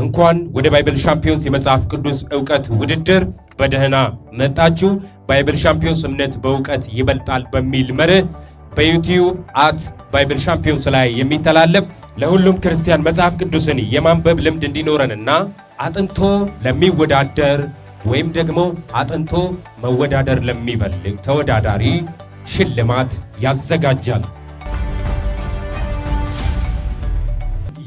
እንኳን ወደ ባይብል ሻምፒዮንስ የመጽሐፍ ቅዱስ ዕውቀት ውድድር በደህና መጣችሁ። ባይብል ሻምፒዮንስ እምነት በእውቀት ይበልጣል በሚል መርህ በዩቲዩብ @ባይብል ሻምፒዮንስ ላይ የሚተላለፍ ለሁሉም ክርስቲያን መጽሐፍ ቅዱስን የማንበብ ልምድ እንዲኖረንና አጥንቶ ለሚወዳደር ወይም ደግሞ አጥንቶ መወዳደር ለሚፈልግ ተወዳዳሪ ሽልማት ያዘጋጃል።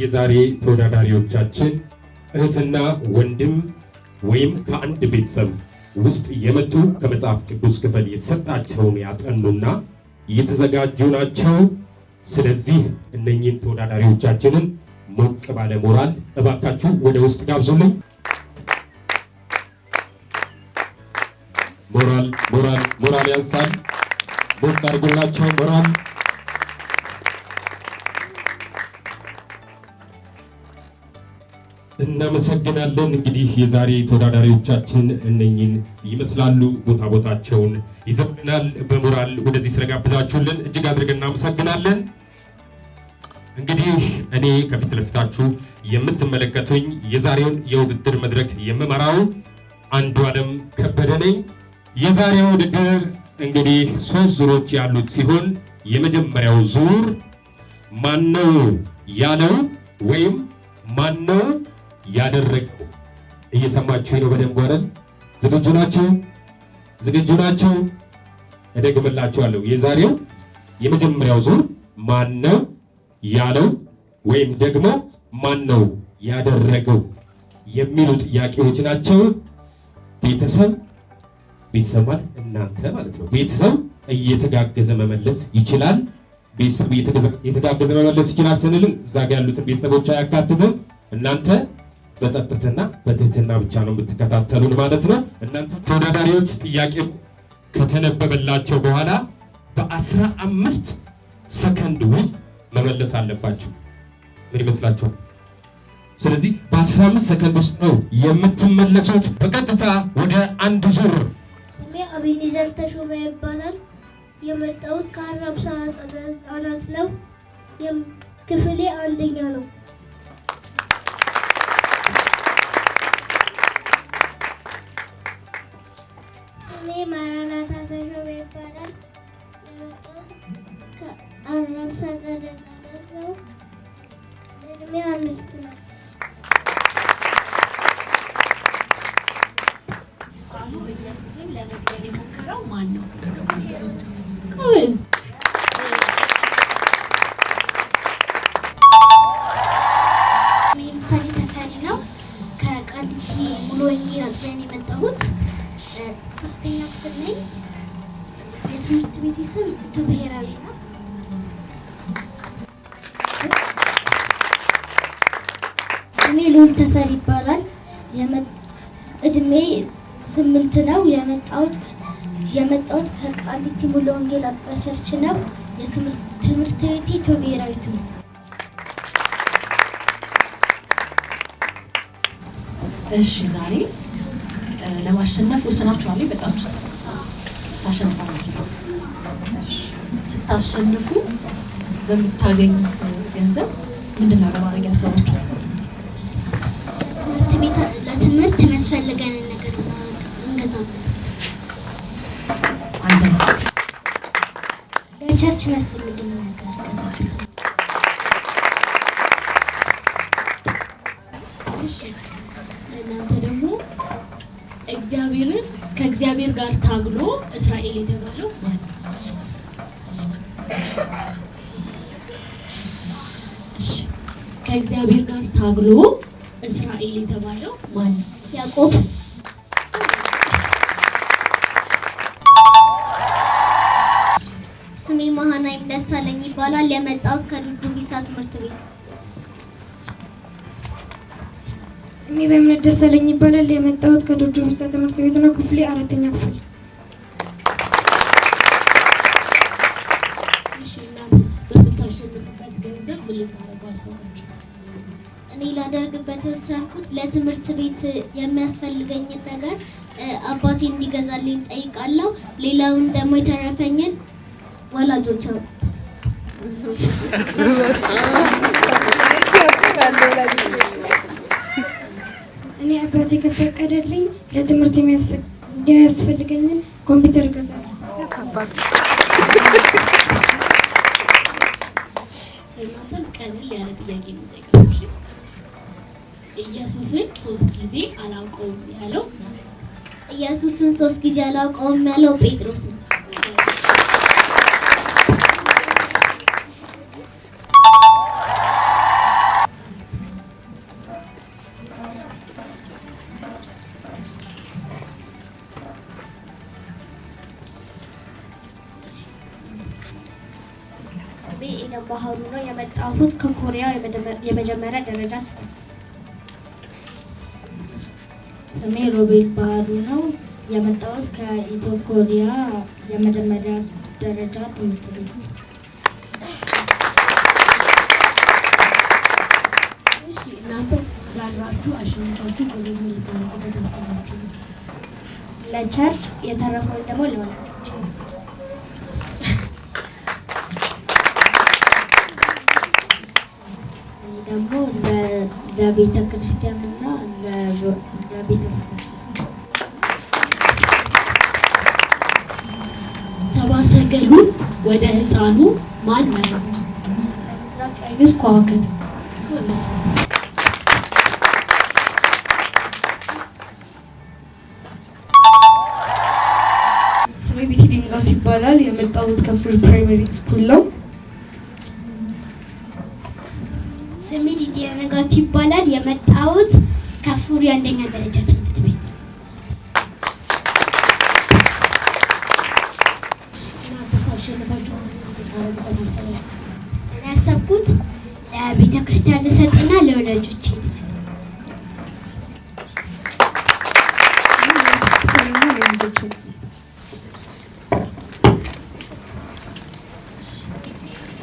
የዛሬ ተወዳዳሪዎቻችን እህትና ወንድም ወይም ከአንድ ቤተሰብ ውስጥ የመጡ ከመጽሐፍ ቅዱስ ክፍል የተሰጣቸውን ያጠኑና የተዘጋጁ ናቸው። ስለዚህ እነኚህን ተወዳዳሪዎቻችንን ሞቅ ባለ ሞራል እባካችሁ ወደ ውስጥ ጋብዙልኝ። ሞራል ያንሳል። ሞቅ አድርጉላቸው ሞራል። እናመሰግናለን። እንግዲህ የዛሬ ተወዳዳሪዎቻችን እነኚህን ይመስላሉ። ቦታቸውን ይዘውልናል። በሞራል ወደዚህ ስለጋብዛችሁልን እጅግ አድርገን እናመሰግናለን። እንግዲህ እኔ ከፊት ለፊታችሁ የምትመለከቱኝ የዛሬውን የውድድር መድረክ የምመራው አንዱዓለም ከበደ ነኝ። የዛሬው ውድድር እንግዲህ 3 ዙሮች ያሉት ሲሆን የመጀመሪያው ዙር ማነው ያለው ወይም ማነው ያደረገው። እየሰማችሁ ነው በደንብ አይደል? ዝግጁ ናችሁ? እደግምላችኋለሁ። የዛሬው የመጀመሪያው ዙር ማነው ያለው ወይም ደግሞ ማነው ያደረገው የሚሉ ጥያቄዎች ናቸው። ቤተሰብ ማለት እናንተ ማለት ነው። ቤተሰብ እየተጋገዘ መመለስ ይችላል። ቤተሰብ እየተጋገዘ መመለስ ይችላል ስንልም እዛ ጋር ያሉትን ቤተሰቦች አያካትትም። እናንተ በጸጥታና በትህትና ብቻ ነው የምትከታተሉን ማለት ነው። እናንተ ተወዳዳሪዎች ጥያቄው ከተነበበላቸው በኋላ በ15 ሰከንድ ውስጥ መመለስ አለባችሁ። ምን ይመስላችኋል? ስለዚህ በ15 ሰከንድ ውስጥ ነው የምትመለሱት። በቀጥታ ወደ አንድ ዙር። ስሜ አቤኔዘር ተሾመ ይባላል። የመጣሁት ከአራብሳ ህጻናት ነው። ክፍሌ አንደኛ ነው። ስሜ ማራናታ ተሾመ ይባላል። የመጣሁት ከአራብሳ ህጻናት ነው። እድሜ 5 ነው። ኢየሱስን ለመግደል የሞከረው ማን ነው? ምሳሌ ተፈሪ ነው። ከቃሊቲ ሙሉ ወንጌል አጥቢያ ነው የመጣሁት። 3ኛ ክፍል ነኝ። የትምህርት ቤቴ ስም ብሔራዊ ነው። ስሜ ሉል ተፈሪ ይባላል። እድሜ 8 ነው። የመጣሁት ከቃሊቲ ሙሉ ወንጌል አጥቢያ ቸርች ነው። የትምህርት ቤቴ ኢትዮ ብሔራዊ ትምህርት። እሺ ዛሬ ለማሸነፍ ወስናችኋል። በጣም ታሸንፋላችሁ። ስታሸንፉ በምታገኙት ገንዘብ ምንድነው ለማድረግ ያሰባችሁት? ለትምህርት የሚያስፈልገን ነገር እንገዛለን። ለቸርች የሚያስፈልገን ነገር እንገዛለን። እናንተ ደግሞ ከእግዚአብሔር ጋር ታግሎ እስራኤል የተባለው ማን ነው? ከእግዚአብሔር ጋር ታግሎ እስራኤል የተባለው ማን ነው? ያዕቆብ። ስሜ መሃናይም ደሳለኝ ይባላል። የመጣሁት ከዱዱቢሳ ትምህርት ቤት። ስሜ በእምነት ደሳለኝ ይባላል። የመጣሁት ከዱዱቢሳ ትምህርት ቤት ነው። ክፍሌ 4ኛ ክፍል። በምታሸንፉበት ገንዘብ ምን ልታደርጉ አሰባችሁ? እኔ ላደርግበት የወሰንኩት ለትምህርት ቤት የሚያስፈልገኝን ነገር አባቴ እንዲገዛልኝ ጠይቃለሁ። ሌላውን ደግሞ የተረፈኝን ወላጆች አባቴ ከፈቀደልኝ ለትምህርት የሚያስፈልገኝን ኮምፒውተር እገዛለሁ። እናንተም ቀለል ያለ ጥያቄ ነው የምጠይቃችሁ። ኢየሱስን 3 ጊዜ አላውቀውም ያለው ኢየሱስን 3 ጊዜ አላውቀውም ያለው ጴጥሮስ ነው። ስሜ ኤደን ባህሩ ነው። የመጣሁት ከኮሪያ የመጀመሪያ ደረጃ። ስሜ ሮቤል ባህሩ ነው። የመጣሁት ከኢትዮ ኮሪያ የመጀመሪያ ደረጃ ትምህርት ቤት። እሺ እናንተ ላላችሁ አሸንፋችሁ ወደ ምልክት ተሰማችሁ። ለቸርች የተረፈውን ደግሞ ለወላጆች ደግሞ ለቤተ ክርስቲያንና ለቤተሰቦች። ሰብአ ሰገሉን ወደ ሕፃኑ ማን መራው? ምስራቅ ያሉት ከዋክብት። ስሜ ቤቲ ድንጋት ይባላል። የመጣሁት ከፉል ፕራይመሪ ስኩል ነው። ስሜ ሊዲያ ነጋቱ ይባላል። የመጣሁት ከፉሪ አንደኛ ደረጃ ትምህርት ቤት። እኔ ያሰብኩት ለቤተ ክርስቲያን ልሰጥና ለወላጆቼ ልሰጥ።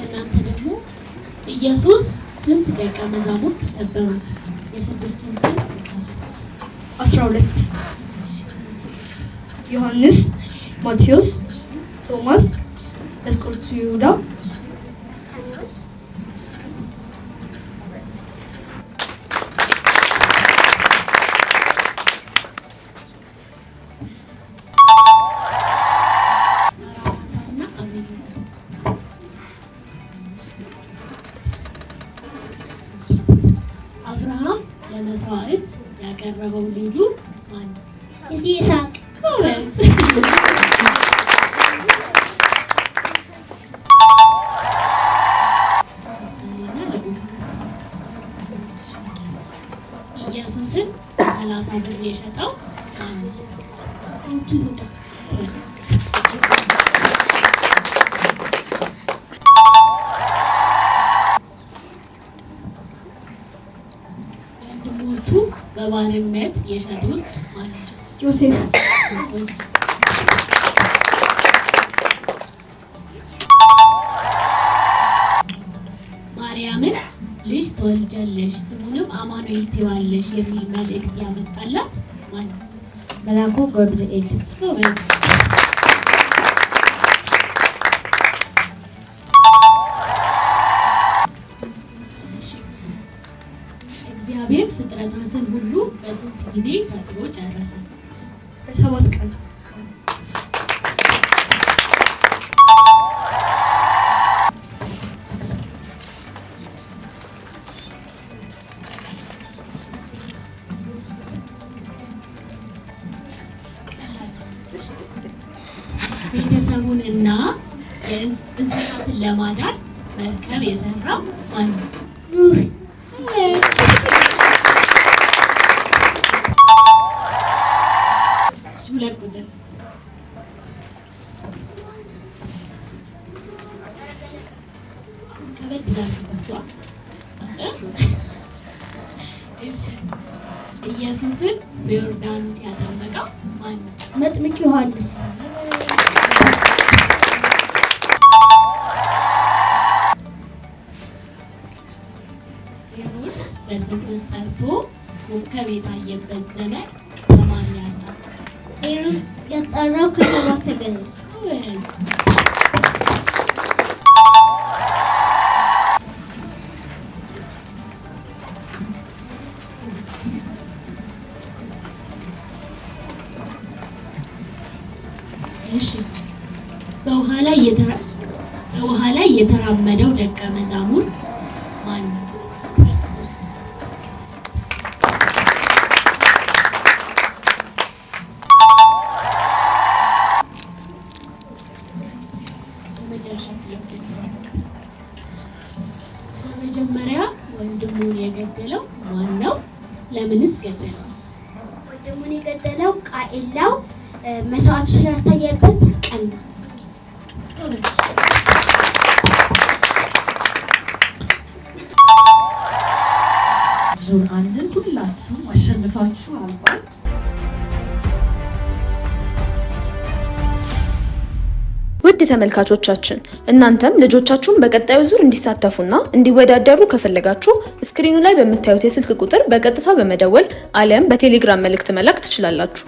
እናንተ ደግሞ ኢየሱስ ስንት ደቀ መዛሙርት ነበሩት? የስድስቱን ስም ጥቀሱ። 12 ዮሐንስ፣ ማቴዎስ፣ ቶማስ፣ እስቆርቱ ይሁዳ፣ እና አሜን። አብርሃም ለመስዋዕት ያቀረበው ልጁ ማን ነው? ይስሐቅ። ጎበዝ። ኢየሱስን 30 ብር የሸጠው ማን ነው? ይሁዳ። ወንድሞቹ በባርነት የሸጡት ማን ናቸው? ዮሴፍ፣ ማርያምን ልጅ ትወልጃለሽ ስሙንም አማኑኤል ትይዋለሽ የሚል መልእክት ያመጣላት ማን ነው? መልአኩ ገብርኤል። ጎበዝ። እሺ። እግዚአብሔር ፍጥረታትን ሁሉ በስንት ጊዜ ፈጥሮ ጨረሰ? በ7 ቀን። ቤተሰቡን እና እንስሳትን ለማዳን መርከብ የሰራው ማን ነው? ኑህ። ሁለት ቁጥር ከበድ ዳርጓቸዋል። ኢየሱስን በዮርዳኖስ ያጠመቀው ማን ነው? መጥምቅ ዮሐንስ። ሄሮድስ በስውር ጠርቶ ኮከብ የታየበት ዘመን በማን ያጣ? ሄሮድስ የጠራው ከሰብአ ሰገል ነው። እሺ በውሃ ላይ የተራመደው ደቀ መዛሙር ማን ነው? መጀመሪያ ወንድሙን የገደለው ማን ነው? ለምንስ ገደለው? ወንድሙን የገደለው ቃኤላው መስዋዕቱ ስላልታየበት ቀን ነው። ዙር አንድን ሁላችሁም አሸንፋችሁ አልፏል። ውድ ተመልካቾቻችን እናንተም ልጆቻችሁን በቀጣዩ ዙር እንዲሳተፉና እንዲወዳደሩ ከፈለጋችሁ ስክሪኑ ላይ በምታዩት የስልክ ቁጥር በቀጥታ በመደወል አሊያም በቴሌግራም መልእክት መላክ ትችላላችሁ።